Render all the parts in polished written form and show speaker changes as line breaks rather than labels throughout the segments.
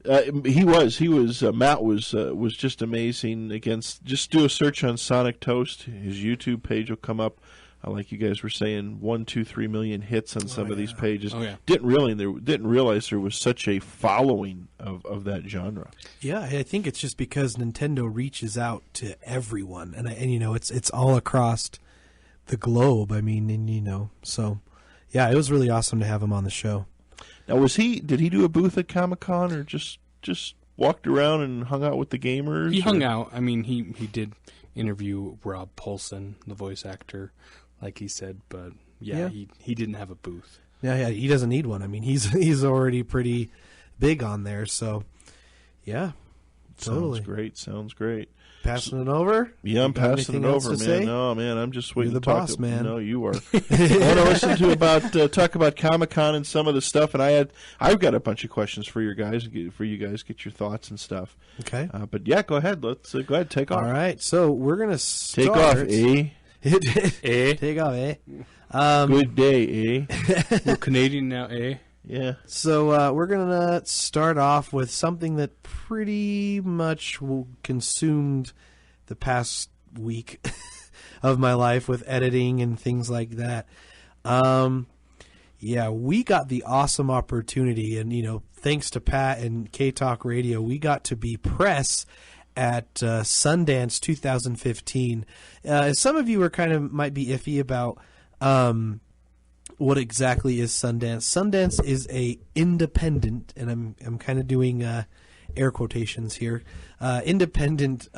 He was. Matt was just amazing. Just do a search on Sonic Toast. His YouTube page will come up. Like you guys were saying, 1, 2, 3 million hits on some of these pages.
Oh, yeah.
Didn't realize there was such a following of that genre.
Yeah, I think it's just because Nintendo reaches out to everyone, and it's all across the globe. I mean, so yeah, it was really awesome to have him on the show.
Now, did he do a booth at Comic-Con or just walked around and hung out with the gamers?
He hung out. I mean, he did interview Rob Paulson, the voice actor, like he said, but he didn't have a booth.
Yeah, he doesn't need one. I mean, he's already pretty big on there, so yeah, totally.
Sounds great.
Passing it over?
Yeah, I'm passing it over, man.
Say?
No, man, I'm just waiting.
You're the boss, man.
No, you are. I want to listen to talk about Comic-Con and some of the stuff, and I've got a bunch of questions for you guys. Get your thoughts and stuff.
Okay.
But yeah, go ahead. Let's go ahead. Take off.
All right. So we're gonna start.
Take off, eh?
Take off, eh?
Good day, eh?
We're Canadian now, eh?
Yeah.
So we're going to start off with something that pretty much consumed the past week of my life with editing and things like that. We got the awesome opportunity, and, thanks to Pat and K-Talk Radio, we got to be press at Sundance 2015. Some of you might be iffy about what exactly is Sundance. Sundance is a independent, and I'm kind of doing air quotations here, independent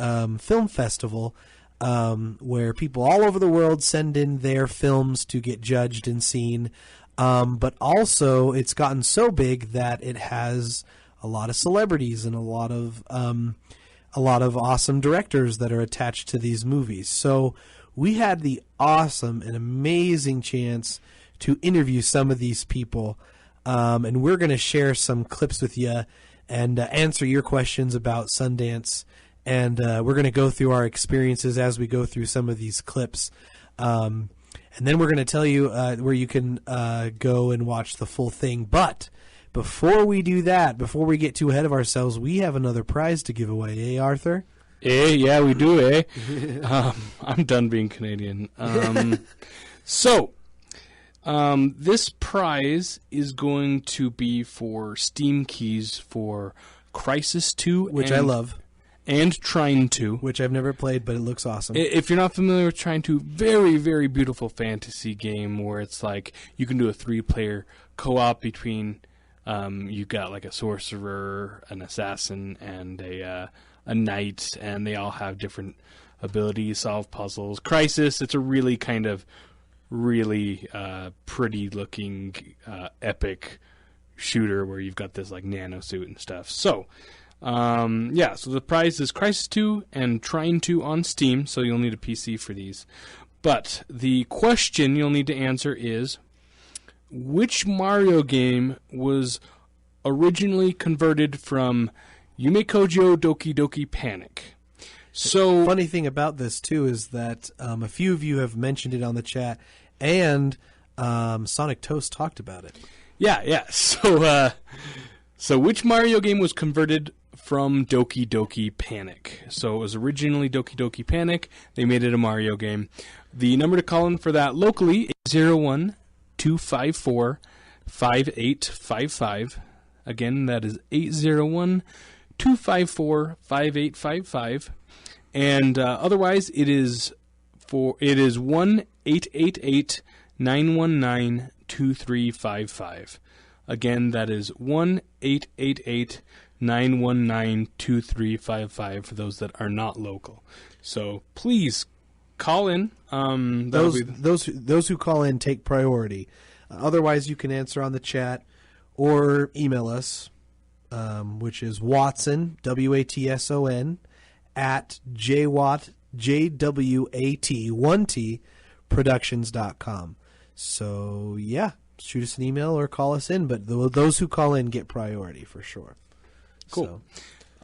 film festival where people all over the world send in their films to get judged and seen. But also it's gotten so big that it has a lot of celebrities and a lot of awesome directors that are attached to these movies. So we had the awesome and amazing chance to interview some of these people, and we're going to share some clips with you and answer your questions about Sundance, and we're going to go through our experiences as we go through some of these clips, and then we're going to tell you where you can go and watch the full thing. But before we do that, before we get too ahead of ourselves, we have another prize to give away, eh, Arthur?
Yeah, we do, eh? I'm done being Canadian. This prize is going to be for Steam keys for Crisis 2.
Which I love.
And Trine 2.
Which I've never played, but it looks awesome.
If you're not familiar with Trine 2, very, very beautiful fantasy game where it's like you can do a 3-player co-op between, you've got like a sorcerer, an assassin, and a knight, and they all have different abilities, solve puzzles. Crisis, it's a really really pretty looking epic shooter where you've got this like nano suit and stuff. So so the prize is Crisis 2 and Trine 2 on Steam, so you'll need a PC for these. But the question you'll need to answer is, which Mario game was originally converted from Yume Kojo Doki Doki Panic? So
the funny thing about this too is that a few of you have mentioned it on the chat, and Sonic Toast talked about it.
Yeah. So which Mario game was converted from Doki Doki Panic? So it was originally Doki Doki Panic. They made it a Mario game. The number to call in for that locally is 801-254-5855. Again, that is 801-254-5855. And otherwise, it is 1-888-919-2355. Again, that is 1-888-919-2355 for those that are not local. So please call in.
Those who call in take priority. Otherwise, you can answer on the chat or email us, which is Watson, WATSON, at JWAT1T Productions.com. So, yeah, shoot us an email or call us in, but those who call in get priority for sure.
Cool.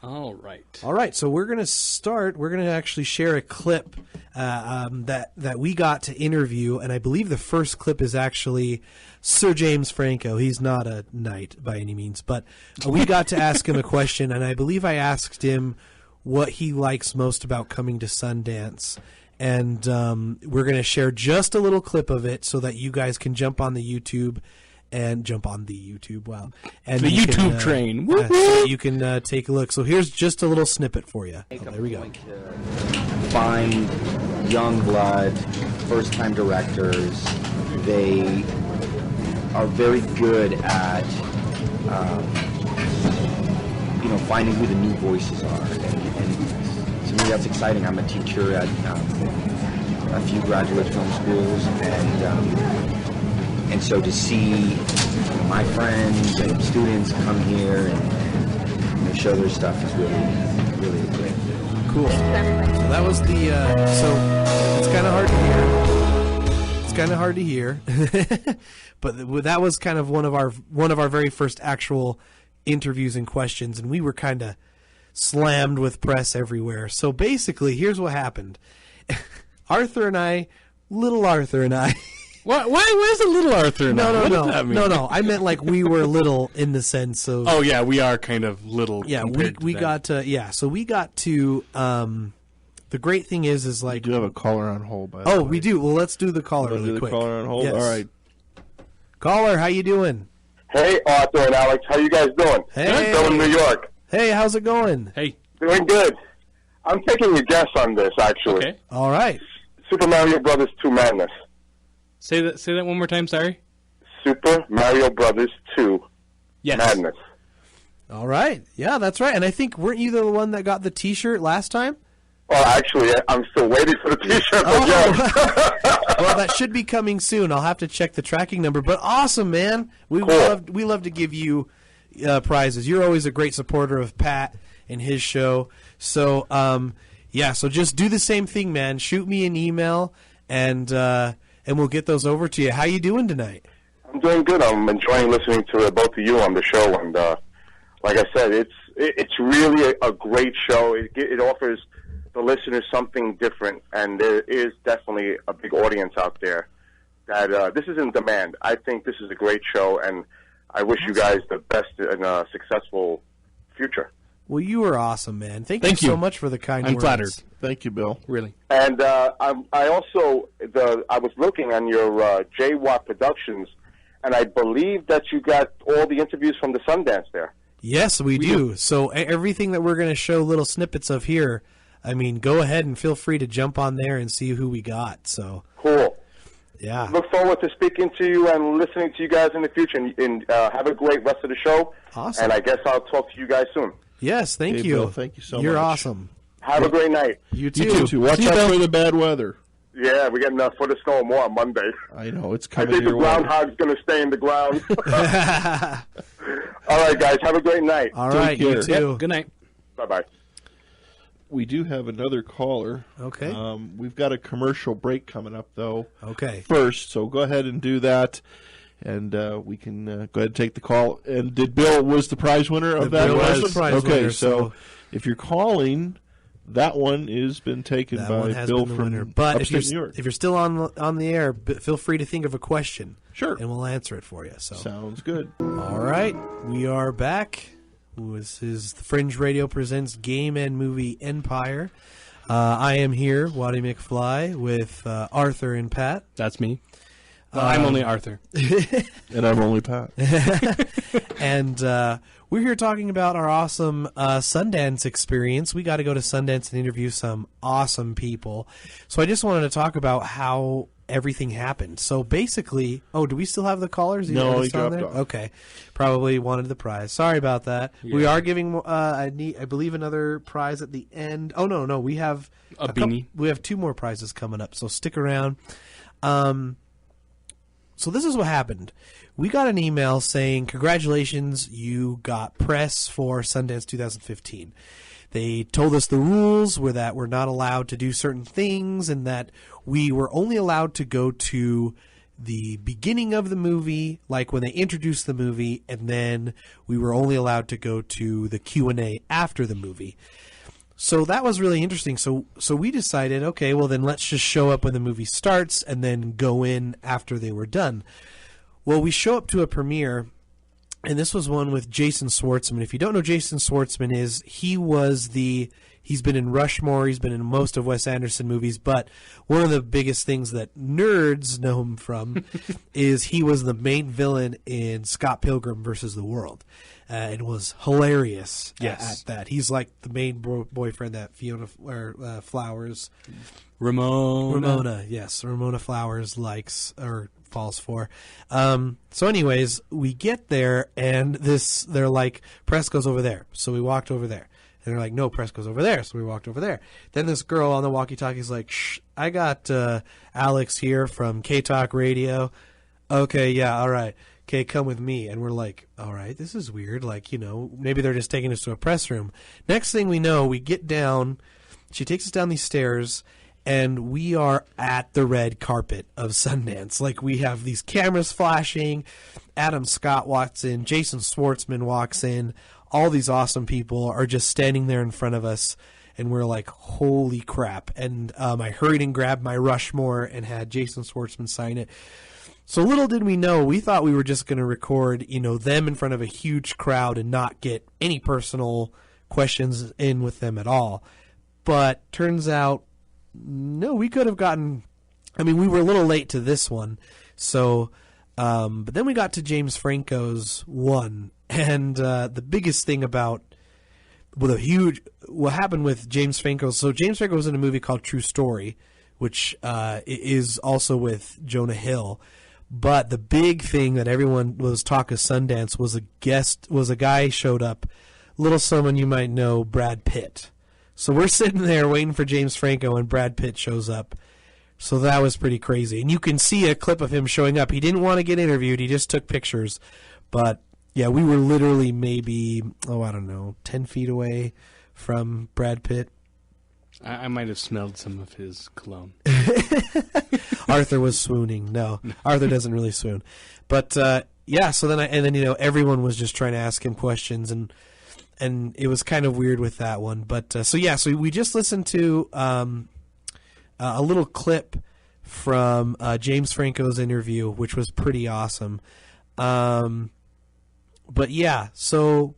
All right.
All right, so we're going to start. We're going to actually share a clip that we got to interview, and I believe the first clip is actually Sir James Franco. He's not a knight by any means, but we got to ask him a question, and I believe I asked him what he likes most about coming to Sundance. And we're going to share just a little clip of it so that you guys can jump on the YouTube. Wow. And
The
you
YouTube
can,
train.
so that you can take a look. So here's just a little snippet for you. Oh, there we go.
Find young blood, first-time directors. They are very good at, finding who the new voices are. And to me, that's exciting. I'm a teacher at a few graduate film schools, and so to see my friends and students come here and show their stuff is really, really great.
Cool. So that was the. So it's kind of hard to hear. It's kind of hard to hear, but that was kind of one of our very first actual interviews and questions, and we were kind of slammed with press everywhere. So basically, here's what happened. Little Arthur and I.
Why is it little Arthur now?
No,
What does that mean?
no. I meant like we were little in the sense of.
Oh yeah, we are kind of little.
Yeah, we got to So we got to. The great thing is
We
like.
do have a caller on hold, by the way.
Oh, we do. Well, let's do the caller
Wanna
really
do the
quick.
caller on hold?
Yes.
All right.
Caller, how you doing?
Hey, Arthur and Alex, how you guys doing?
Hey.
Still in New York.
Hey, how's it going?
Hey.
Doing good. I'm taking a guess on this, actually.
Okay.
All right.
Super Mario Brothers 2 Madness.
Say that one more time. Sorry.
Super Mario Brothers 2
Yes.
Madness.
All right. Yeah, that's right. And I think weren't you the one that got the T-shirt last time?
Well, actually, I'm still waiting for the T-shirt.
Oh.
But yes.
Well, that should be coming soon. I'll have to check the tracking number. But awesome, man. We love to give you prizes. You're always a great supporter of Pat and his show. So so just do the same thing, man. Shoot me an email and we'll get those over to you. How you doing tonight?
I'm doing good. I'm enjoying listening to both of you on the show. And like I said, it's really a great show. It offers the listeners something different, and there is definitely a big audience out there that this is in demand. I think this is a great show, and I wish you guys the best in a successful future.
Well, you were awesome, man. Thank
Thank
you so
you.
much for the kind
I'm
words.
flattered.
Thank you, Bill.
Really.
And I was looking on your J.A.M.E Productions, and I believe that you got all the interviews from the Sundance there.
Yes, we do. So everything that we're going to show little snippets of here, I mean, go ahead and feel free to jump on there and see who we got. So
Cool.
yeah.
Look forward to speaking to you and listening to you guys in the future. And have a great rest of the show.
Awesome.
And I guess I'll talk to you guys soon.
Yes, thank
Hey,
you.
Bill, thank you so
You're
much.
awesome.
Have a great night.
You too.
You too. Watch
See you,
out
Bill.
for the bad weather.
Yeah, we're getting a foot of snow or more on Monday.
I know it's
I
coming
think the
your way.
groundhog's going to stay in the ground. All right, guys. Have a great night.
All right, you
care.
too.
Yep. Good night.
Bye-bye.
We do have another caller.
Okay.
We've got a commercial break coming up, though.
Okay.
First, so go ahead and do that, and we can go ahead and take the call. And Bill was the prize winner of that?
Bill was
question?
the prize
okay,
winner,
so if you're calling, that one has been taken
That
by
one has
Bill
been the
from
winner. But
upstate New York.
if you're still on the air, feel free to think of a question.
Sure.
And we'll answer it for you. So
Sounds good.
all right, we are back. This is the Fringe Radio presents G.A.M.E movie Empire. I am here, Waddy McFly, with Arthur and Pat.
That's me. I'm only Arthur.
And I'm only Pat.
And we're here talking about our awesome Sundance experience. We got to go to Sundance and interview some awesome people. So I just wanted to talk about how everything happened. So basically, do we still have the callers?
No,
Are
he
still on
dropped
there?
off.
Okay, probably wanted the prize. Sorry about that.
Yeah.
We are giving, I believe, another prize at the end. Oh no, we have
A beanie.
we have 2 more prizes coming up. So stick around. So this is what happened. We got an email saying, congratulations, you got press for Sundance 2015. They told us the rules were that we're not allowed to do certain things and that we were only allowed to go to the beginning of the movie, like when they introduced the movie, and then we were only allowed to go to the Q&A after the movie. So that was really interesting. So we decided, okay, well then let's just show up when the movie starts and then go in after they were done. Well, we show up to a premiere, and this was one with Jason Schwartzman. If you don't know Jason Schwartzman is, he's been in Rushmore, he's been in most of Wes Anderson movies, but one of the biggest things that nerds know him from is he was the main villain in Scott Pilgrim versus the World. And was hilarious at that. He's like the main boyfriend that Fiona Flowers. Ramona, yes. Ramona Flowers likes or falls for. So anyways, we get there, and they're like, press goes over there. So we walked over there. And they're like, no, press goes over there. So we walked over there. Then this girl on the walkie-talkie is like, shh, I got Alex here from K-Talk Radio. Okay, yeah, all right. Okay, come with me. And we're like, all right, this is weird. Like, maybe they're just taking us to a press room. Next thing we know, we get down. She takes us down these stairs, and we are at the red carpet of Sundance. Like, we have these cameras flashing. Adam Scott walks in. Jason Schwartzman walks in. All these awesome people are just standing there in front of us, and we're like, holy crap. And I hurried and grabbed my Rushmore and had Jason Schwartzman sign it. So little did we know, we thought we were just going to record, them in front of a huge crowd and not get any personal questions in with them at all. But turns out, no, we could have gotten, we were a little late to this one. So, but then we got to James Franco's one. And the biggest thing about what happened with James Franco. So James Franco was in a movie called True Story, which is also with Jonah Hill. But the big thing that everyone was talk of Sundance was a guy showed up, little someone you might know, Brad Pitt. So we're sitting there waiting for James Franco, and Brad Pitt shows up. So that was pretty crazy. And you can see a clip of him showing up. He didn't want to get interviewed. He just took pictures. But yeah, we were literally maybe, 10 feet away from Brad Pitt.
I might have smelled some of his cologne.
Arthur was swooning. No, Arthur doesn't really swoon. But yeah, so then everyone was just trying to ask him questions, and it was kind of weird with that one. But so we just listened to a little clip from James Franco's interview, which was pretty awesome. But yeah, so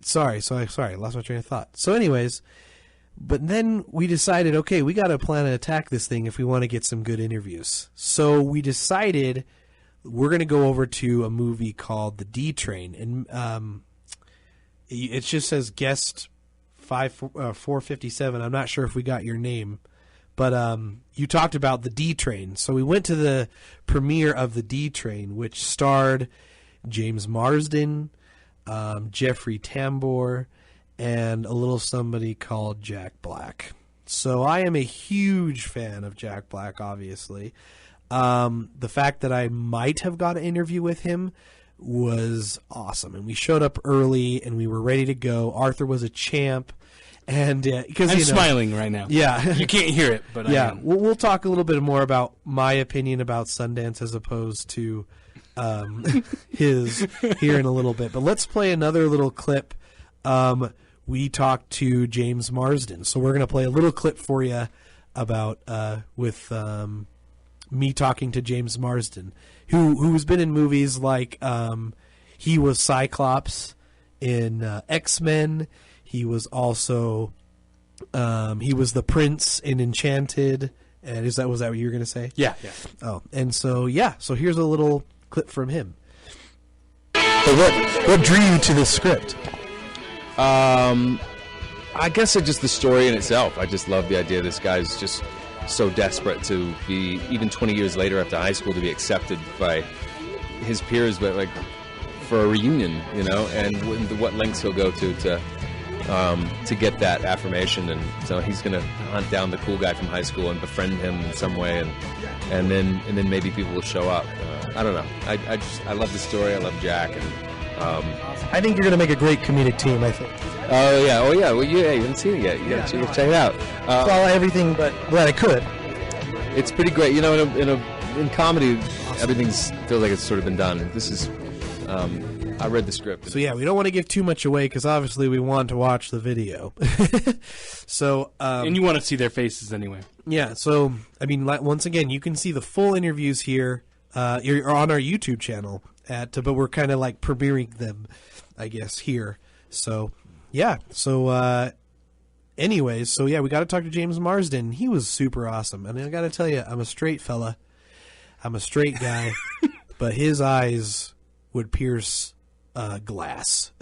sorry, I lost my train of thought. So anyways, but then we decided, okay, we got to plan and attack this thing if we want to get some good interviews. So we decided we're going to go over to a movie called The D Train, and it just says guest 457. I'm not sure if we got your name, but you talked about The D Train. So we went to the premiere of The D Train, which starred James Marsden, Jeffrey Tambor, and a little somebody called Jack Black. So I am a huge fan of Jack Black, obviously. The fact that I might have got an interview with him was awesome. And we showed up early, and we were ready to go. Arthur was a champ. And because
I'm smiling right now.
Yeah.
You can't hear it, but
yeah.
I am.
We'll talk a little bit more about my opinion about Sundance as opposed to his here in a little bit. But let's play another little clip. We talked to James Marsden, so we're going to play a little clip for you about with me talking to James Marsden, who's been in movies like he was Cyclops in X-Men. He was also he was the prince in Enchanted. And was that what you were going to say?
Yeah.
Oh, and so so here's a little clip from him.
What drew you to this script?
I guess it's just the story in itself. I just love the idea this guy's just so desperate to be, even 20 years later after high school, to be accepted by his peers, but like for a reunion, and what lengths he'll go to get that affirmation. And so he's going to hunt down the cool guy from high school and befriend him in some way, and then maybe people will show up. I don't know. I love the story. I love Jack, and
I think you're going to make a great comedic team. I think.
Oh yeah. Well, you haven't seen it yet. You got to check it out.
Follow everything, but glad I could.
It's pretty great. You know, in comedy, everything's feels like it's sort of been done. This is, I read the script.
So yeah, we don't want to give too much away because obviously we want to watch the video. So
and you want to see their faces anyway.
Yeah. So I mean, once again, you can see the full interviews here. You're on our YouTube channel but we're kind of like premiering them, I guess, here. So yeah. So anyways, so yeah, we got to talk to James Marsden. He was super awesome. I mean, I got to tell you, I'm a straight fella. I'm a straight guy, but his eyes would pierce glass.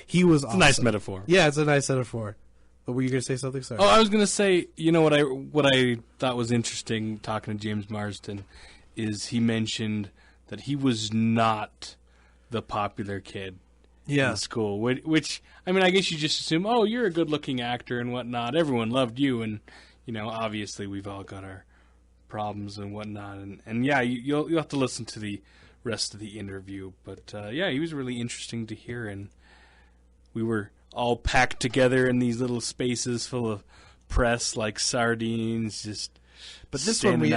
He was awesome.
It's a nice metaphor.
Yeah, it's a nice metaphor. But were you going to say something? Sorry.
Oh, I was going to say, you know what I thought was interesting talking to James Marsden is he mentioned that he was not the popular kid in school, which, I mean, I guess you just assume, oh, you're a good-looking actor and whatnot. Everyone loved you, and, you know, obviously we've all got our problems and whatnot. And yeah, you'll have to listen to the rest of the interview. But, yeah, he was really interesting to hear, and we were all packed together in these little spaces full of press like sardines, just
But this one we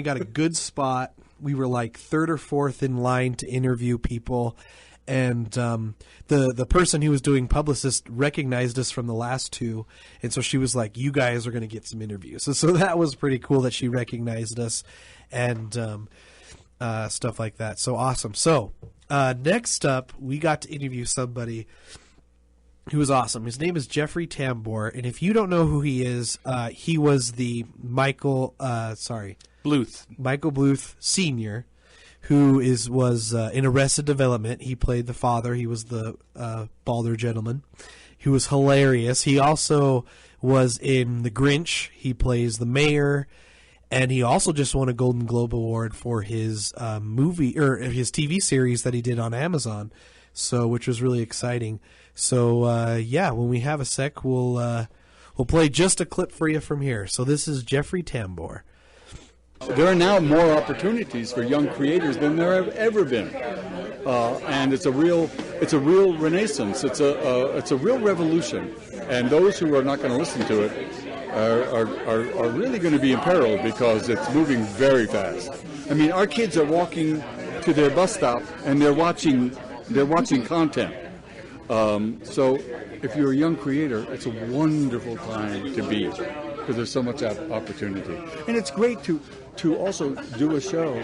got a good spot. We were like third or fourth in line to interview people, and the person who was doing publicist recognized us from the last two, and so she was like, "You guys are going to get some interviews." So that was pretty cool that she recognized us, and stuff like that. So awesome. So next up, we got to interview somebody who was awesome. His name is Jeffrey Tambor, and if you don't know who he is, he was the Michael Bluth Sr., who was in Arrested Development. He played the father. He was the balder gentleman. He was hilarious. He also was in The Grinch. He plays the mayor, and he also just won a Golden Globe Award for his movie or his TV series that he did on Amazon. So, which was really exciting. So, yeah, when we have a sec, we'll play just a clip for you from here. So this is Jeffrey Tambor.
There are now more opportunities for young creators than there have ever been, and it's a real renaissance. It's a real revolution, and those who are not going to listen to it are really going to be imperiled because it's moving very fast. I mean, our kids are walking to their bus stop and they're watching content. So if you're a young creator, it's a wonderful time to be, because there's so much opportunity. And it's great to also do a show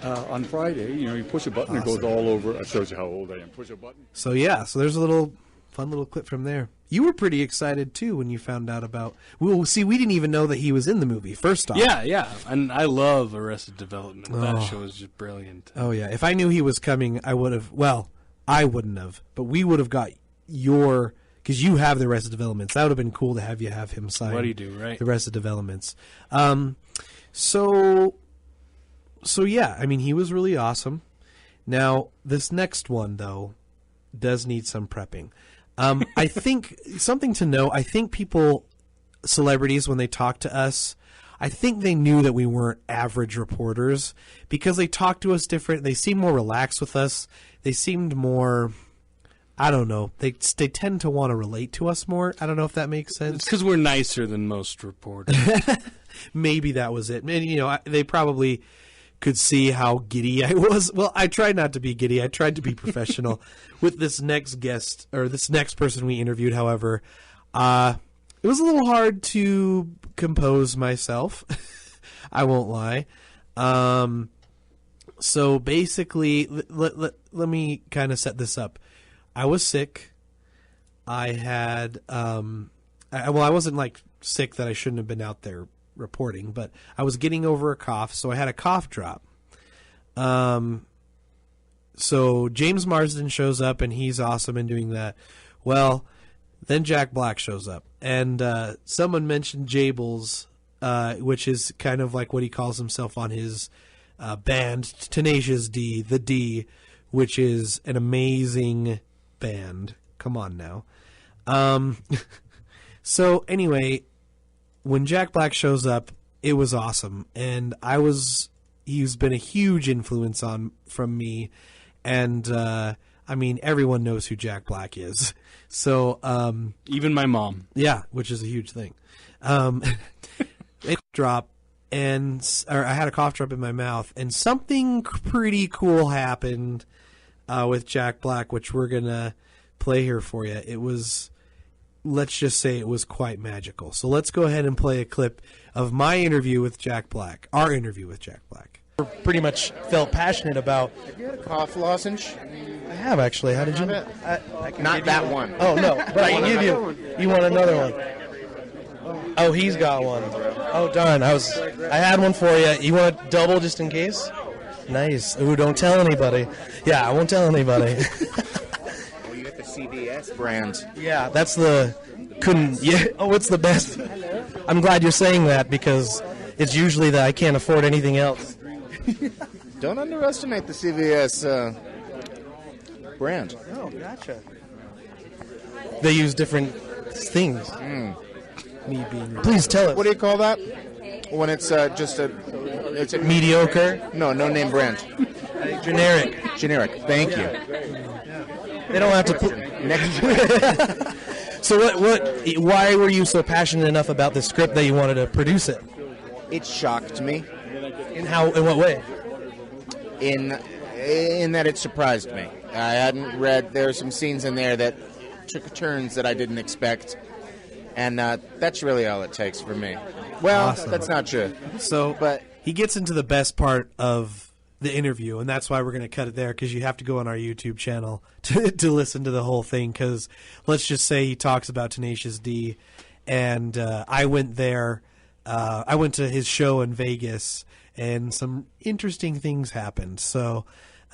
on Friday. You know, you push a button, awesome. It goes all over. It shows you how old I am. Push a button.
So yeah, so there's a fun little clip from there. You were pretty excited too when you found out about. Well, see, we didn't even know that he was in the movie. First off,
yeah, and I love Arrested Development. That show is just brilliant.
Oh yeah, if I knew he was coming, I would have. Well, I wouldn't have, but we would have got because you have the Arrested Developments. That would have been cool to have him sign.
What do you do, right?
The Arrested Developments. So yeah, I mean, he was really awesome. Now, this next one, though, does need some prepping. I think something to know, I think celebrities, when they talk to us, I think they knew that we weren't average reporters because they talked to us different. They seemed more relaxed with us. They seemed more, I don't know, they tend to want to relate to us more. I don't know if that makes sense.
It's because we're nicer than most reporters.
Maybe that was it. And, you know, they probably could see how giddy I was. Well, I tried not to be giddy. I tried to be professional. With this next guest, or this next person we interviewed, however, it was a little hard to compose myself. I won't lie. So basically, let me kind of set this up. I was sick. I had, I wasn't like sick that I shouldn't have been out there reporting, but I was getting over a cough, so I had a cough drop. So James Marsden shows up, and he's awesome in doing that. Well, then Jack Black shows up, and someone mentioned Jables, which is kind of like what he calls himself on his band, Tenacious D, the D, which is an amazing band. Come on now. So anyway, when Jack Black shows up, it was awesome, and he's been a huge influence from me, and I mean, everyone knows who Jack Black is. So even
my mom.
Yeah, which is a huge thing. It dropped, or I had a cough drop in my mouth, and something pretty cool happened with Jack Black, which we're gonna play here for you. It was, let's just say, it was quite magical. So let's go ahead and play a clip of my interview with Jack Black, our interview with Jack Black.
Pretty much felt passionate about.
Have you had a cough lozenge?
I have, actually. How did you?
I can Not that one.
Oh, no. But I can give you. You want another one? Oh, he's got one. Oh, darn. I had one for you. You want a double just in case? Nice. Ooh, don't tell anybody. Yeah, I won't tell anybody.
Oh, you got the CVS brand.
Yeah, that's the. Yeah. Oh, it's the best. I'm glad you're saying that because it's usually that I can't afford anything else.
Don't underestimate the CVS brand.
Oh, gotcha. They use different things. Me being. Please tell us.
What do you call that? When it's just a. It's a
mediocre?
No name brand.
Generic.
Generic. Thank you.
They don't have to put. So why were you so passionate enough about the script that you wanted to produce it?
It shocked me.
In what way?
In that it surprised me. I hadn't read. There were some scenes in there that took turns that I didn't expect, and that's really all it takes for me. Well, awesome. That's not true.
So,
but
he gets into the best part of the interview, and that's why we're going to cut it there, because you have to go on our YouTube channel to listen to the whole thing, because let's just say he talks about Tenacious D, and I went there. I went to his show in Vegas, and some interesting things happened. So,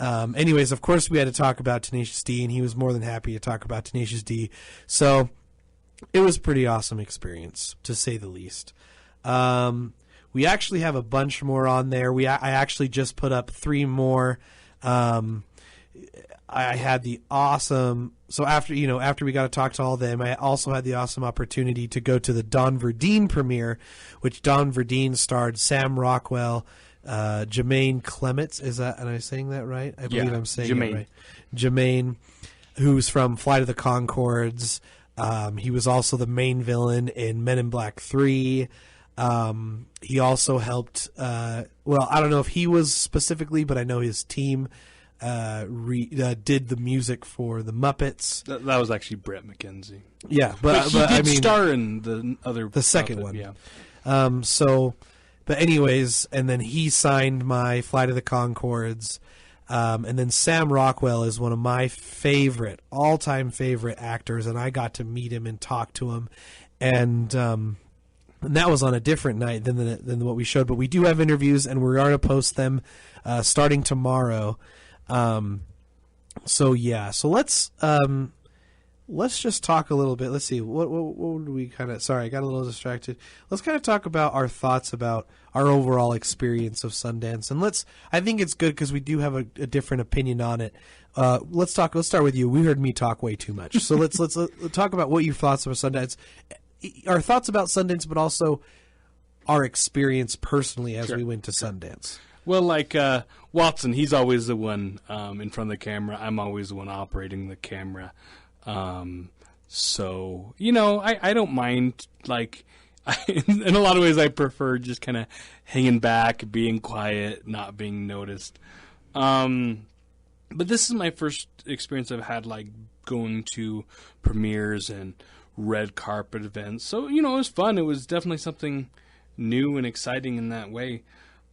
anyways, of course, we had to talk about Tenacious D, and he was more than happy to talk about Tenacious D. So, it was a pretty awesome experience, to say the least. We actually have a bunch more on there. I actually just put up 3 more. I had the awesome. So after we got to talk to all of them, I also had the awesome opportunity to go to the Don Verdean premiere, which Don Verdean starred Sam Rockwell, Jermaine Clements. Am I saying that right? I believe I'm saying it right. Jermaine, who's from Flight of the Conchords. He was also the main villain in Men in Black 3. He also helped. I don't know if he was specifically, but I know his team did the music for the Muppets.
That was actually Brett McKenzie.
Yeah,
but he did star in the
second
Muppet,
one.
Yeah.
But anyways, and then he signed my Flight of the Conchords. And then Sam Rockwell is one of my all-time favorite actors, and I got to meet him and talk to him, and that was on a different night than what we showed. But we do have interviews, and we're going to post them starting tomorrow. So let's just talk a little bit. Let's see what do we kind of. Sorry, I got a little distracted. Let's kind of talk about our thoughts about our overall experience of Sundance, and I think it's good because we do have a different opinion on it. Let's start with you. We heard me talk way too much, so let's talk about what your thoughts about Sundance, our thoughts about Sundance, but also our experience personally as we went to Sundance.
Well, like Watson, he's always the one in front of the camera. I'm always the one operating the camera. So, I don't mind, in a lot of ways I prefer just kind of hanging back, being quiet, not being noticed. But this is my first experience I've had, going to premieres and red carpet events. So, it was fun. It was definitely something new and exciting in that way.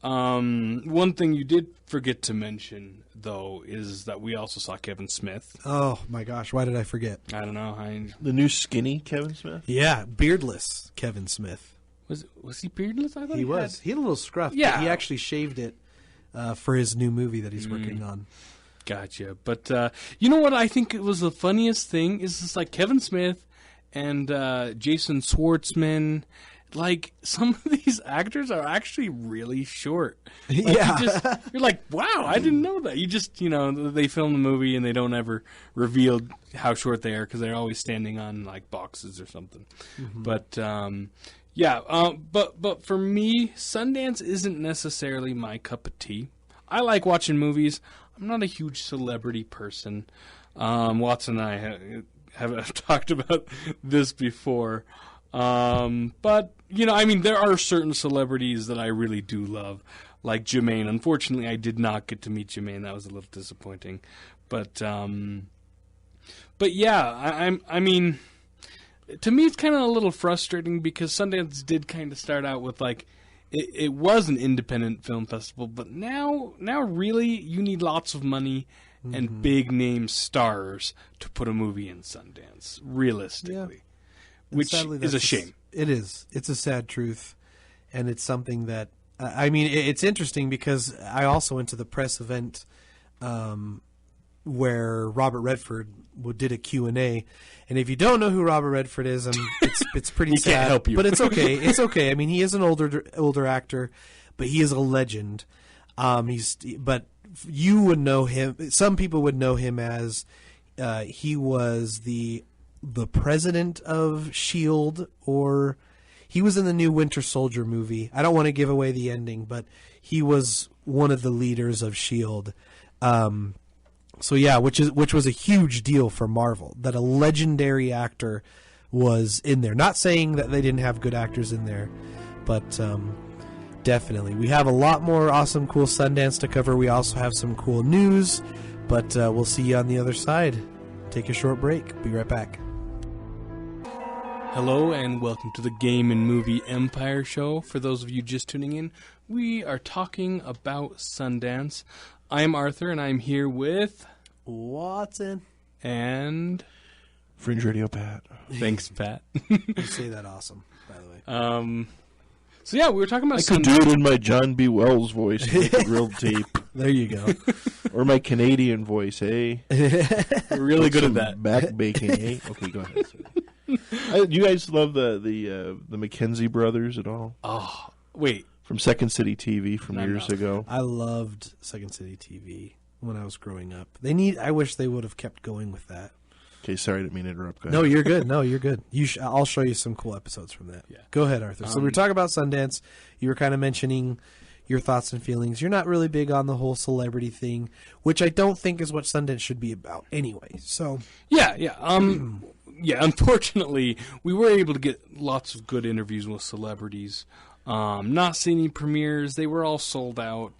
One thing you did forget to mention, though, is that we also saw Kevin Smith.
Oh, my gosh. Why did I forget?
I don't know.
The new skinny Kevin Smith?
Yeah, beardless Kevin Smith.
Was he beardless? I thought he
was. He had a little scruff.
Yeah.
But he actually shaved it for his new movie that he's working on.
Gotcha. But you know what I think it was the funniest thing? Is just Kevin Smith and Jason Schwartzman. Some of these actors are actually really short.
Yeah.
You're like, wow, I didn't know that. You just, they film the movie and they don't ever reveal how short they are because they're always standing on boxes or something. Mm-hmm. But but for me, Sundance isn't necessarily my cup of tea. I like watching movies. I'm not a huge celebrity person. Watson and I have talked about this before. But, I mean, there are certain celebrities that I really do love, like G.A.M.E. Unfortunately, I did not get to meet G.A.M.E. That was a little disappointing. But yeah, I mean, to me, it's kind of a little frustrating because Sundance did kind of start out with, like, it was an independent film festival, but now really you need lots of money and big name stars to put a movie in Sundance, realistically, which is a shame.
It is. It's a sad truth, and it's something that I mean. It's interesting because I also went to the press event where Robert Redford did a Q&A, and if you don't know who Robert Redford is, it's pretty sad.
Can't help you,
but it's okay. It's okay. I mean, he is an older actor, but he is a legend. But you would know him. Some people would know him as he was the president of S.H.I.E.L.D. or he was in the new Winter Soldier movie. I don't want to give away the ending, but he was one of the leaders of S.H.I.E.L.D. So yeah, which was a huge deal for Marvel that a legendary actor was in there. Not saying that they didn't have good actors in there, but definitely. We have a lot more awesome, cool Sundance to cover. We also have some cool news, but we'll see you on the other side. Take a short break. Be right back.
Hello and welcome to the Game and Movie Empire Show. For those of you just tuning in, we are talking about Sundance. I'm Arthur, and I'm here with
Watson
and
Fringe Radio Pat.
Thanks, Pat.
You say that awesome, by the way.
So yeah, we were talking about.
I could do it in my John B. Wells voice, and make it real deep.
There you go.
Or my Canadian voice, eh?
We're really good at that.
Back baking, eh? Okay, go ahead. Do you guys love the McKenzie brothers at all?
Oh, wait.
From Second City TV from years ago.
I loved Second City TV when I was growing up. I wish they would have kept going with that.
Okay, sorry, I didn't mean to interrupt. Go ahead.
No, you're good. No, you're good. I'll show you some cool episodes from that.
Yeah.
Go ahead, Arthur. So we were talking about Sundance. You were kind of mentioning your thoughts and feelings. You're not really big on the whole celebrity thing, which I don't think is what Sundance should be about anyway. So
yeah. Unfortunately, we were able to get lots of good interviews with celebrities. Not seeing any premieres. They were all sold out.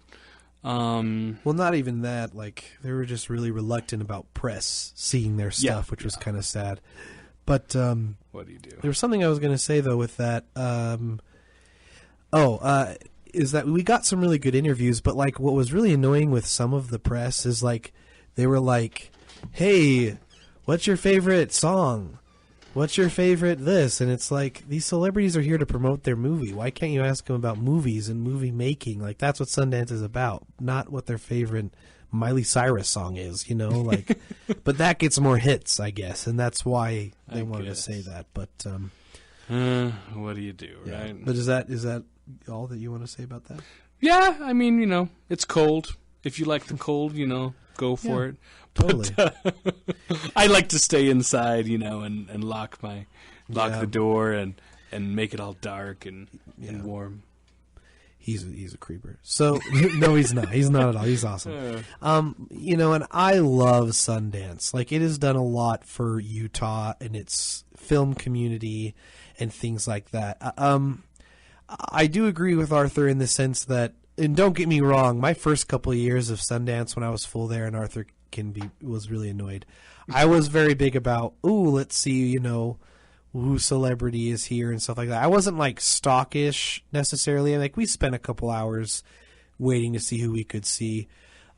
Well, not even that. Like, they were just really reluctant about press seeing their stuff, which was kind of sad. But
what do you do?
There was something I was going to say, though, with that. Is that we got some really good interviews, but, like, what was really annoying with some of the press is, like, they were like, hey, what's your favorite song? What's your favorite this? And it's like, these celebrities are here to promote their movie. Why can't you ask them about movies and movie making? Like, that's what Sundance is about, not what their favorite Miley Cyrus song is, like, but that gets more hits, I guess. And that's why they wanted to say that. But,
what do you do, right?
But is that all that you want to say about that?
Yeah. I mean, it's cold. If you like the cold, go for it.
Totally.
But, I like to stay inside, and lock the door and make it all dark and warm.
He's a creeper. So no, he's not. He's not at all. He's awesome. And I love Sundance. Like, it has done a lot for Utah and its film community and things like that. I do agree with Arthur in the sense that, and don't get me wrong, my first couple of years of Sundance when I was full there, and Arthur was really annoyed. I was very big about, let's see, who celebrity is here and stuff like that. I wasn't like stalkish necessarily. Like, we spent a couple hours waiting to see who we could see.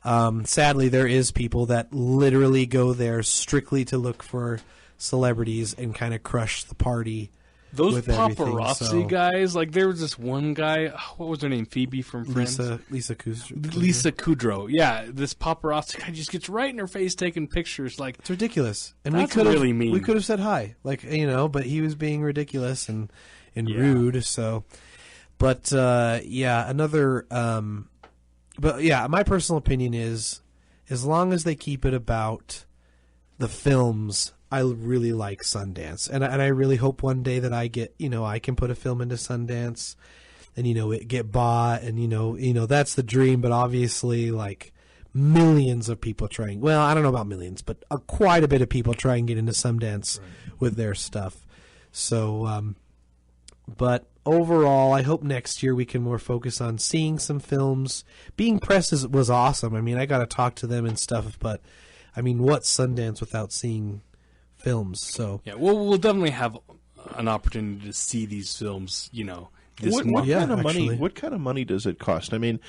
Sadly, there is people that literally go there strictly to look for celebrities and kind of crush the party.
Those paparazzi guys, like, there was this one guy, what was her name? Phoebe from Friends?
Lisa Kudrow.
Lisa Kudrow. Yeah, this paparazzi guy just gets right in her face taking pictures. Like,
it's ridiculous. And
that's really mean.
We could have said hi, like, but he was being ridiculous and rude. So, but another. But yeah, my personal opinion is, as long as they keep it about the films, I really like Sundance, and I really hope one day that I get, I can put a film into Sundance, and it get bought, and that's the dream. But obviously, like, millions of people trying. Well, I don't know about millions, but quite a bit of people try and get into Sundance with their stuff. So But overall, I hope next year we can more focus on seeing some films. Being press was awesome. I mean, I got to talk to them and stuff, but I mean, what's Sundance without seeing films? So
yeah, we'll definitely have an opportunity to see these films, this
what
month.
kind of money? What kind of money does it cost? I mean,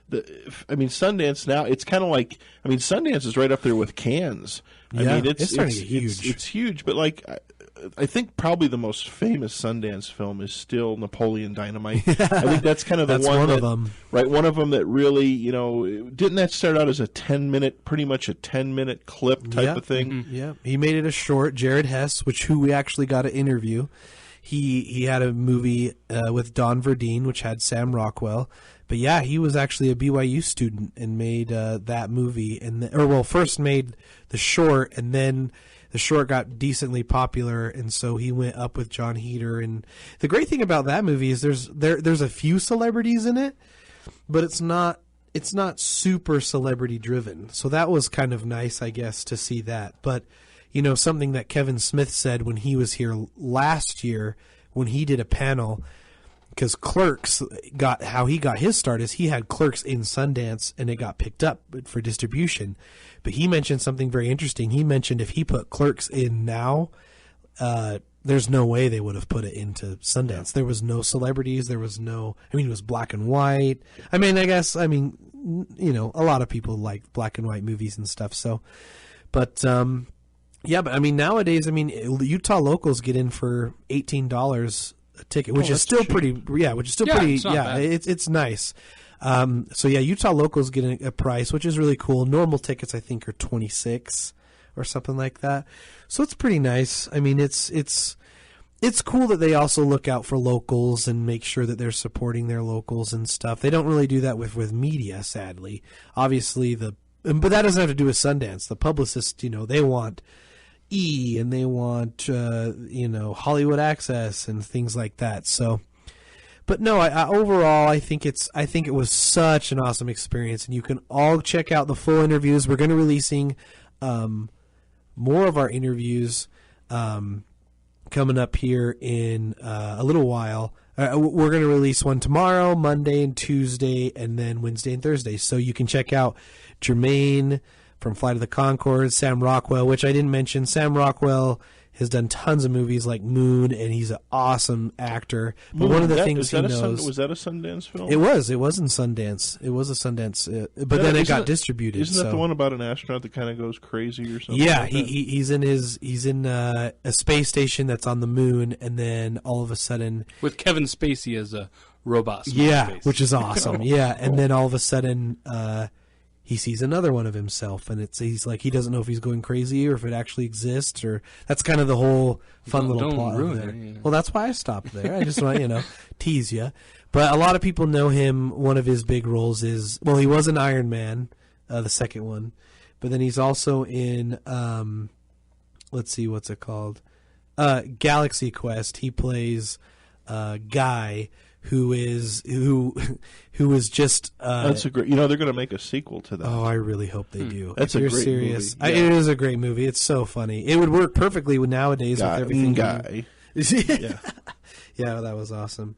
Sundance now. It's kind of like Sundance is right up there with Cannes.
Yeah,
I mean,
it's starting to get huge.
It's huge, but like, I think probably the most famous Sundance film is still Napoleon Dynamite. I think that's kind of the one
of them,
right? One of them that really, didn't that start out as a 10-minute, pretty much a 10-minute clip type of thing?
Mm-hmm. Yeah, he made it a short. Jared Hess, who we actually got to interview. He had a movie with Don Verdeen, which had Sam Rockwell. But yeah, he was actually a BYU student and made that movie, first made the short, and then the short got decently popular, and so he went up with John Heder. And the great thing about that movie is there's a few celebrities in it, but it's not super celebrity driven. So that was kind of nice, I guess, to see that. But something that Kevin Smith said when he was here last year, when he did a panel, because Clerks how he got his start is he had Clerks in Sundance and it got picked up for distribution. But he mentioned something very interesting. He mentioned if he put Clerks in now, there's no way they would have put it into Sundance. There was no celebrities. There was no, it was black and white. a lot of people like black and white movies and stuff. So, but, yeah, but nowadays, Utah locals get in for $18 a ticket, which is still pretty. Yeah, which is still pretty. Yeah, it's nice. So yeah, Utah locals get a price, which is really cool. Normal tickets, I think, are $26 or something like that. So it's pretty nice. It's cool that they also look out for locals and make sure that they're supporting their locals and stuff. They don't really do that with media, sadly. Obviously, but that doesn't have to do with Sundance. The publicists, they want E and they want Hollywood Access and things like that. So, but no, overall I think it was such an awesome experience, and you can all check out the full interviews. We're going to be releasing more of our interviews coming up here in a little while. We're going to release one tomorrow, Monday and Tuesday, and then Wednesday and Thursday. So you can check out Jermaine from Flight of the Conchords, Sam Rockwell, which I didn't mention. Sam Rockwell has done tons of movies like Moon, and he's an awesome actor. But one of the things he knows...
Was that a Sundance film?
It was. It was in Sundance. It was a Sundance, but then it got distributed.
Isn't that the one about an astronaut that kind of goes crazy or something?
Yeah,
like
he's in a space station that's on the moon, and then all of a sudden...
With Kevin Spacey as a robot.
Yeah,
space.
Which is awesome. Yeah, and then all of a sudden... he sees another one of himself, and he's like, he doesn't know if he's going crazy or if it actually exists, or that's kind of the whole fun little plot there. Well, that's why I stopped there. I just want tease you. But a lot of people know him. One of his big roles is, he was in Iron Man, the second one, but then he's also in let's see, what's it called? Galaxy Quest. He plays Guy, who is just
that's a great. They're going to make a sequel to that.
Oh, I really hope they do.
That's
if you're
great
serious.
movie. Yeah.
It is a great movie. It's so funny. It would work perfectly nowadays with everything.
Guy.
Yeah. Yeah, that was awesome.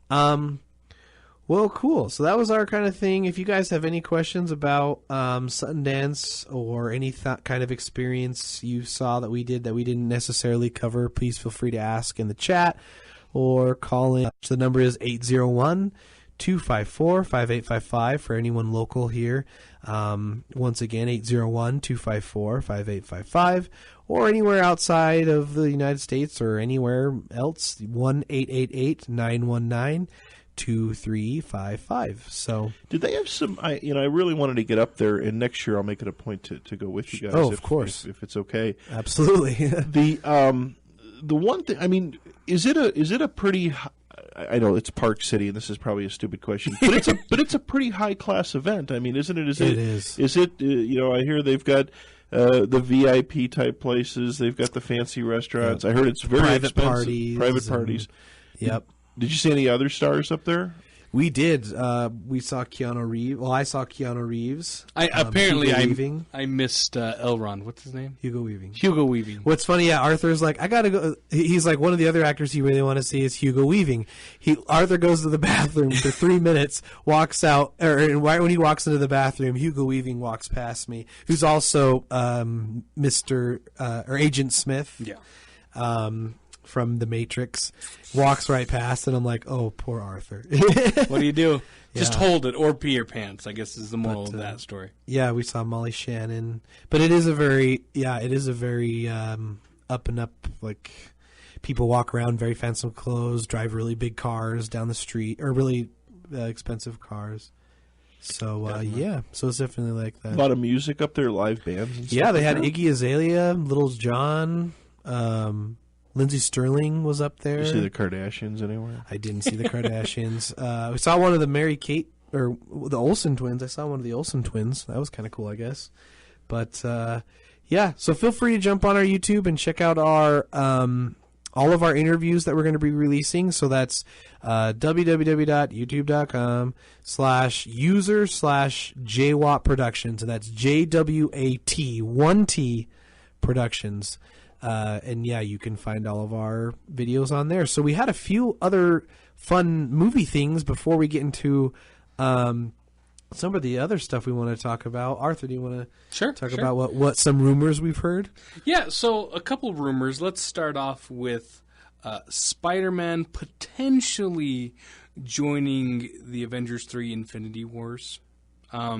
Well, cool. So that was our kind of thing. If you guys have any questions about Sundance or any kind of experience you saw that we did that we didn't necessarily cover, please feel free to ask in the chat or call in. The number is 801-254-5855 for anyone local here. Once again, 801-254-5855, or anywhere outside of the United States or anywhere else, 1-888-919-2355. So,
did they have some? I really wanted to get up there, and next year I'll make it a point to go with you guys.
Oh, of course,
if it's okay.
Absolutely.
The one thing, is it a pretty? I know it's Park City, and this is probably a stupid question, but it's a pretty high class event. Isn't it? It
is.
Is it? I hear they've got the VIP type places. They've got the fancy restaurants. I heard it's very expensive. Private parties.
Yep.
Did you see any other stars up there?
We did. We saw Keanu Reeves. Well, I saw Keanu Reeves.
I missed Elrond. What's his name?
Hugo Weaving.
Hugo Weaving.
What's funny, yeah, Arthur's like, I gotta go. He's like, one of the other actors you really want to see is Hugo Weaving. Arthur goes to the bathroom for 3 minutes, walks out, or right when he walks into the bathroom, Hugo Weaving walks past me, who's also Mr. Or Agent Smith.
Yeah.
From The Matrix, walks right past, and I'm like, oh, poor Arthur.
What do you do? Just hold it or pee your pants, I guess is the moral of that story.
Yeah, we saw Molly Shannon. But it is a very up and up, like, people walk around very fancy clothes, drive really big cars down the street, or really expensive cars. So, so it's definitely like that.
A lot of music up there, live bands and stuff.
Yeah, they had Iggy Azalea, Little John, Lindsey Sterling was up there.
Did you see the Kardashians anywhere?
I didn't see the Kardashians. We saw one of the Mary-Kate, or the Olsen twins. I saw one of the Olsen twins. That was kind of cool, I guess. But, yeah, so feel free to jump on our YouTube and check out our all of our interviews that we're going to be releasing. So that's www.youtube.com/user/JWAT Productions. And that's JWAT, 1T Productions. And yeah, you can find all of our videos on there. So we had a few other fun movie things before we get into some of the other stuff we want to talk about. Arthur, do you want to talk about what some rumors we've heard?
Yeah, so a couple rumors. Let's start off with Spider-Man potentially joining the Avengers 3 Infinity Wars. I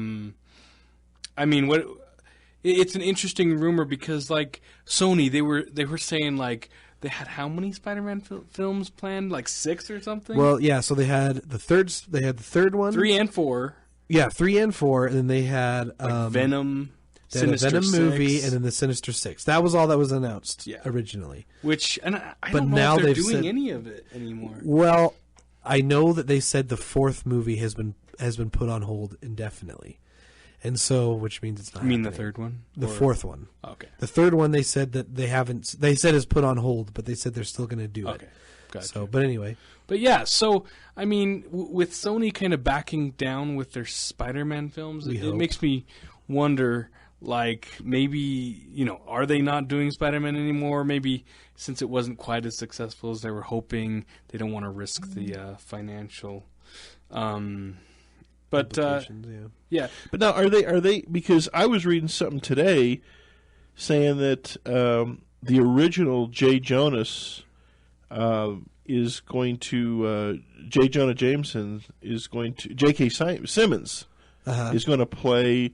mean, what... It's an interesting rumor because, like, Sony, they were saying, like, they had how many Spider-Man films planned? Like 6 or something?
Well, yeah. So they had the third one,
3 and 4.
Yeah, 3 and 4, and then they had
Venom,
they had
Sinister
a Venom
6.
movie, and then the Sinister Six. That was all that was announced originally.
Which, and I
but
don't know
now
if they're
they've
doing
said,
any of it anymore.
Well, I know that they said the 4th movie has been put on hold indefinitely. And so, which means it's not.
You mean
happening.
the 3rd one?
The 4th one.
Okay.
The 3rd one, they said that they haven't. They said is put on hold, but they said they're still going to do it.
Okay. Gotcha.
So, but anyway.
But yeah, so I mean, with Sony kind of backing down with their Spider-Man films, it makes me wonder. Like maybe are they not doing Spider-Man anymore? Maybe since it wasn't quite as successful as they were hoping, they don't want to risk the financial. But yeah.
But now are they? Because I was reading something today saying that the original J. Jonas is going to J. Jonah Jameson is going to J.K. Simmons is going to play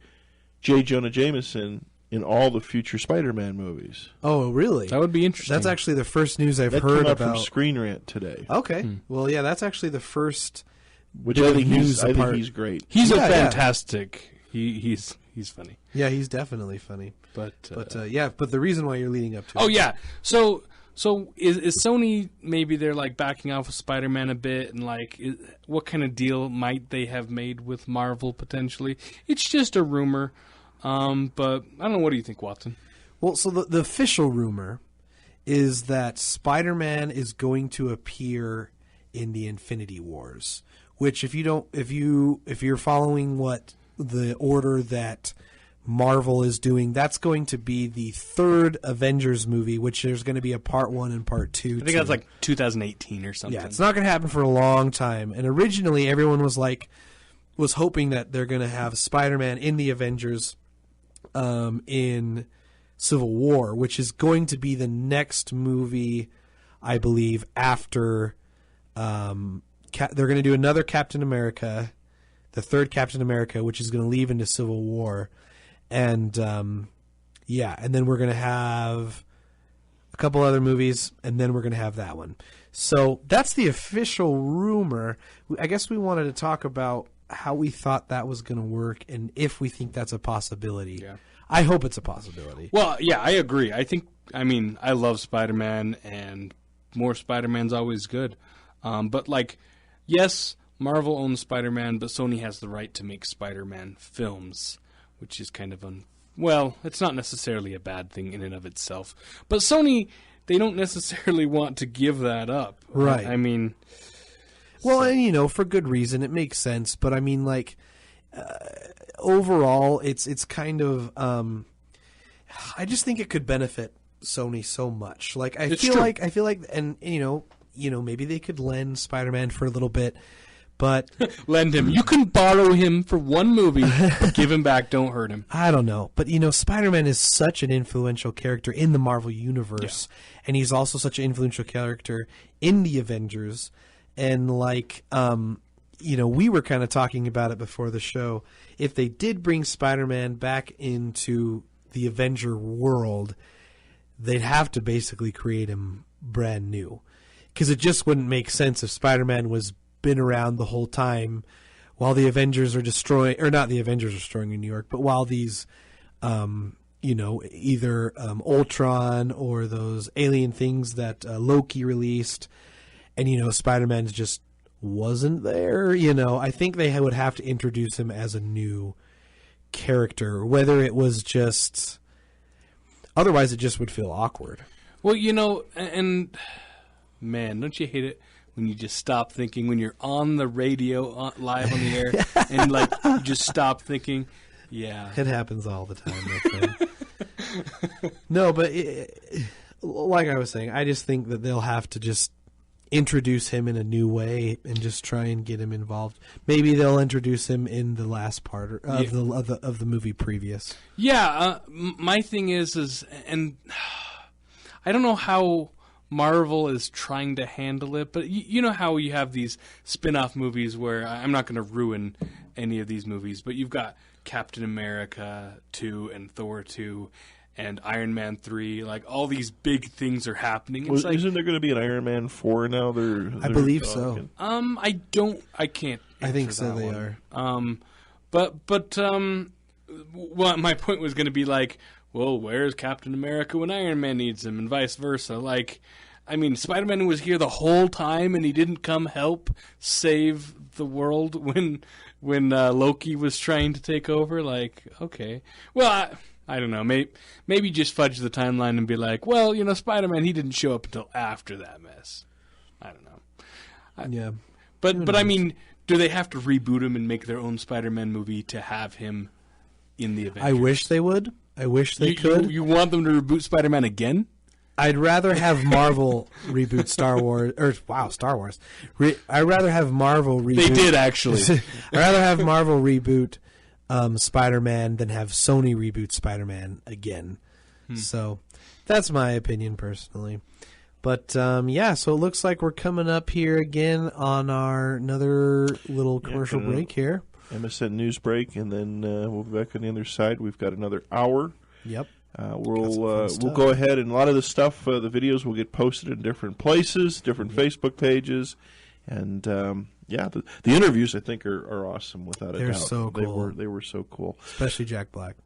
J. Jonah Jameson in all the future Spider-Man movies.
Oh, really?
That would be interesting.
That's actually the first news I've
that
heard
came out
about.
From Screen Rant today.
Okay. Well, yeah, that's actually the first.
Which I think he's great.
He's fantastic. Yeah. He's funny.
Yeah, he's definitely funny.
But
the reason why you're leading up to.
Oh yeah. So is Sony maybe they're like backing off of Spider-Man a bit and like what kind of deal might they have made with Marvel potentially? It's just a rumor. But I don't know. What do you think, Watson?
Well, so the official rumor is that Spider-Man is going to appear in the Infinity Wars. Which, if you're following what the order that Marvel is doing, that's going to be the 3rd Avengers movie, which there's going to be a part 1 and part 2.
I think that's like 2018 or something.
Yeah, it's not going to happen for a long time. And originally, everyone was hoping that they're going to have Spider-Man in the Avengers, in Civil War, which is going to be the next movie, I believe, after. They're going to do another Captain America, the 3rd Captain America, which is going to leave into Civil War. And, and then we're going to have a couple other movies, and then we're going to have that one. So that's the official rumor. I guess we wanted to talk about how we thought that was going to work and if we think that's a possibility.
Yeah.
I hope it's a possibility.
Well, yeah, I agree. I love Spider-Man, and more Spider-Man's always good. But like, yes, Marvel owns Spider-Man, but Sony has the right to make Spider-Man films, which is kind of it's not necessarily a bad thing in and of itself. But Sony, they don't necessarily want to give that up.
Right.
I mean,
Well, and for good reason, it makes sense. But I mean, like, overall, it's kind of. I just think it could benefit Sony so much. Like, I feel like, and maybe they could lend Spider-Man for a little bit, but
lend him. You can borrow him for one movie, but give him back. Don't hurt him.
I don't know, but Spider-Man is such an influential character in the Marvel universe, and he's also such an influential character in the Avengers, and like, we were kind of talking about it before the show. If they did bring Spider-Man back into the Avenger world, they'd have to basically create him brand new, because it just wouldn't make sense if Spider-Man was been around the whole time while the Avengers are destroying, or not the Avengers are destroying in New York, but while these, either Ultron or those alien things that Loki released, and Spider-Man just wasn't there. I think they would have to introduce him as a new character, whether it was just. Otherwise, it just would feel awkward.
Well, and man, don't you hate it when you just stop thinking, when you're on the radio live on the air, and like you just stop thinking? Yeah,
it happens all the time, my friend. No, but like I was saying, I just think that they'll have to just introduce him in a new way and just try and get him involved. Maybe they'll introduce him in the last part of the movie previous.
Yeah, my thing is, and I don't know how Marvel is trying to handle it, but you know how you have these spin-off movies where, I'm not going to ruin any of these movies, but you've got Captain America 2 and Thor 2 and Iron Man 3, like all these big things are happening. It's
well, isn't there going to be an Iron Man 4 now?
I believe so.
I can't.
I think so. They
are. Well, my point was going to be like, well, where's Captain America when Iron Man needs him, and vice versa? Like, I mean, Spider-Man was here the whole time, and he didn't come help save the world when Loki was trying to take over. Like, okay, well. I don't know. Maybe just fudge the timeline and be like, well, Spider-Man, he didn't show up until after that mess. I don't know.
Yeah.
But I mean, do they have to reboot him and make their own Spider-Man movie to have him in the Avengers?
I wish they would. I wish they could.
You want them to reboot Spider-Man again?
I'd rather have Marvel reboot Star Wars. Star Wars. I'd rather have Marvel reboot.
They did, actually.
I'd rather have Marvel reboot Spider-Man than have Sony reboot Spider-Man again. So that's my opinion personally. But so it looks like we're coming up here again on our another little commercial break here.
MSN news break, and then we'll be back on the other side. We've got another hour.
Yep.
We'll go ahead, and a lot of the stuff, the videos will get posted in different places, different Facebook pages, and the interviews I think are awesome without a doubt.
They're so cool.
They were so cool,
especially Jack Black.